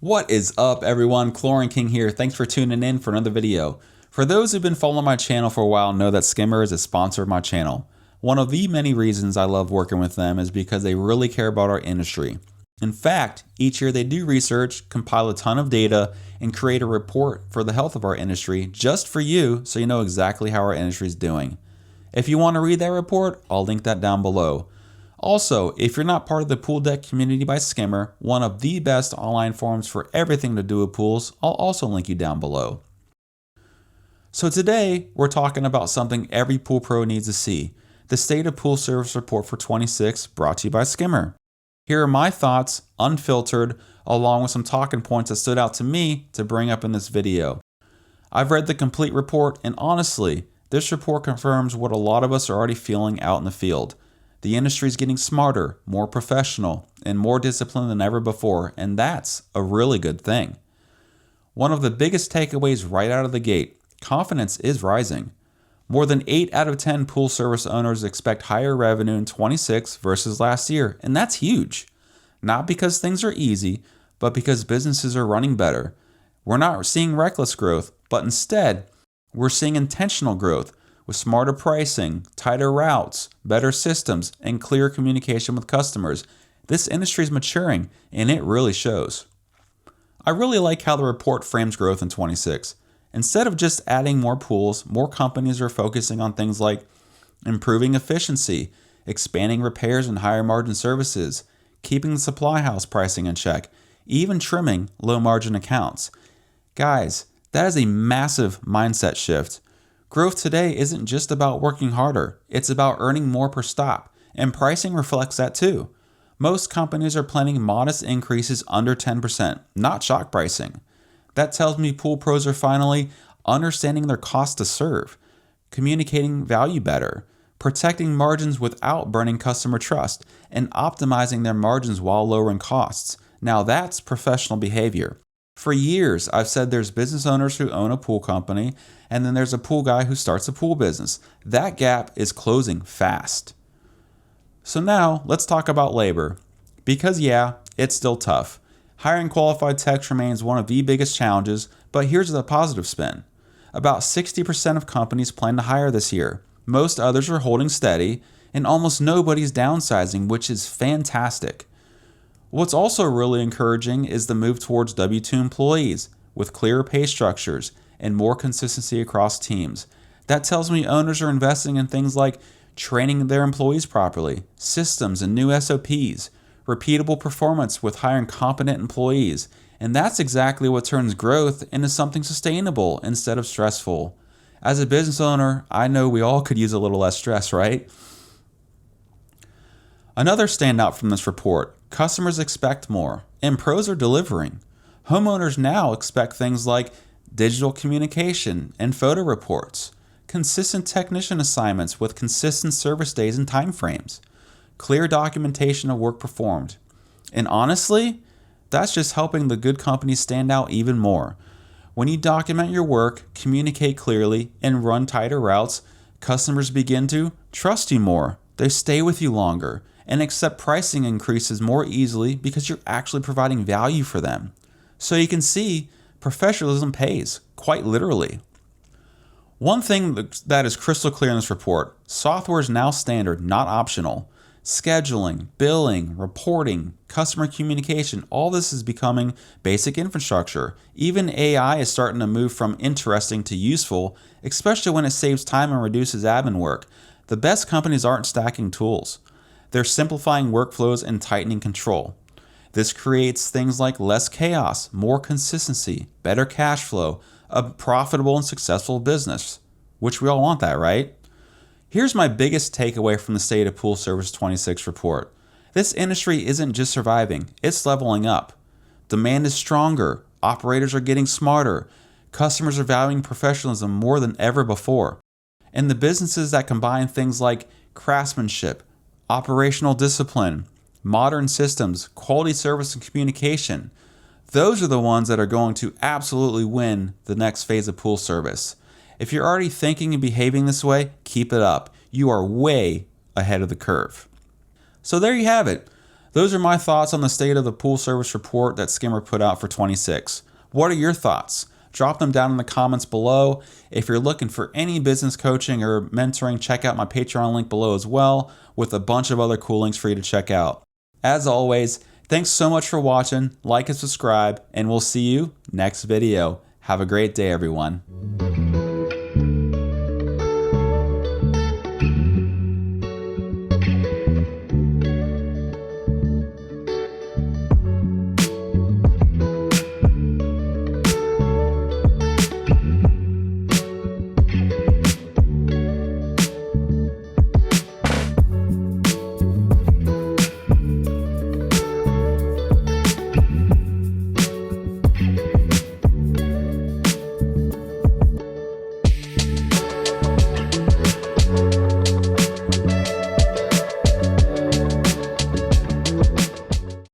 What is up, everyone? Chlorine King here. Thanks for tuning in for another video. For those who've been following my channel for a while know that Skimmer is a sponsor of my channel. One of the many reasons I love working with them is because they really care about our industry. In fact, each year they do research, compile a ton of data, and create a report for the health of our industry just for you so you know exactly how our industry is doing. If you want to read that report, I'll link that down below. Also, if you're not part of the Pool Deck community by Skimmer, one of the best online forums for everything to do with pools, I'll also link you down below. So today, we're talking about something every pool pro needs to see, the State of Pool Service Report for 26 brought to you by Skimmer. Here are my thoughts, unfiltered, along with some talking points that stood out to me to bring up in this video. I've read the complete report, and honestly, this report confirms what a lot of us are already feeling out in the field. The industry is getting smarter, more professional, and more disciplined than ever before, and that's a really good thing. One of the biggest takeaways right out of the gate, confidence is rising. More than 8 out of 10 pool service owners expect higher revenue in 26 versus last year, and that's huge. Not because things are easy, but because businesses are running better. We're not seeing reckless growth, but instead, we're seeing intentional growth with smarter pricing, tighter routes, better systems, and clear communication with customers. This industry is maturing, and it really shows. I really like how the report frames growth in 26. Instead of just adding more pools, more companies are focusing on things like improving efficiency, expanding repairs and higher margin services, keeping the supply house pricing in check, even trimming low margin accounts. Guys, that is a massive mindset shift. Growth today isn't just about working harder, it's about earning more per stop, and pricing reflects that too. Most companies are planning modest increases under 10%, not shock pricing. That tells me pool pros are finally understanding their cost to serve, communicating value better, protecting margins without burning customer trust, and optimizing their margins while lowering costs. Now that's professional behavior. For years, I've said there's business owners who own a pool company, and then there's a pool guy who starts a pool business. That gap is closing fast. So now, let's talk about labor. Because yeah, it's still tough. Hiring qualified techs remains one of the biggest challenges, but here's the positive spin. About 60% of companies plan to hire this year. Most others are holding steady, and almost nobody's downsizing, which is fantastic. What's also really encouraging is the move towards W-2 employees with clearer pay structures and more consistency across teams. That tells me owners are investing in things like training their employees properly, systems and new SOPs, repeatable performance with hiring competent employees, and that's exactly what turns growth into something sustainable instead of stressful. As a business owner, I know we all could use a little less stress, right? Another standout from this report, customers expect more, and pros are delivering. Homeowners now expect things like digital communication and photo reports, consistent technician assignments with consistent service days and timeframes, clear documentation of work performed. And honestly, that's just helping the good companies stand out even more. When you document your work, communicate clearly, and run tighter routes, customers begin to trust you more. They stay with you longer and accept pricing increases more easily because you're actually providing value for them. So you can see professionalism pays, quite literally. One thing that is crystal clear in this report, software is now standard, not optional. Scheduling, billing, reporting, customer communication, all this is becoming basic infrastructure. Even AI is starting to move from interesting to useful, especially when it saves time and reduces admin work. The best companies aren't stacking tools. They're simplifying workflows and tightening control. This creates things like less chaos, more consistency, better cash flow, a profitable and successful business, which we all want that, right? Here's my biggest takeaway from the State of Pool Service 26 report. This industry isn't just surviving, it's leveling up. Demand is stronger, operators are getting smarter, customers are valuing professionalism more than ever before. And the businesses that combine things like craftsmanship, operational discipline, modern systems, quality service and communication, those are the ones that are going to absolutely win the next phase of pool service. If you're already thinking and behaving this way, keep it up. You are way ahead of the curve. So there you have it. Those are my thoughts on the state of the pool service report that Skimmer put out for 26. What are your thoughts? Drop them down in the comments below. If you're looking for any business coaching or mentoring, check out my Patreon link below as well, with a bunch of other cool links for you to check out. As always, thanks so much for watching, like and subscribe, and we'll see you next video. Have a great day, everyone.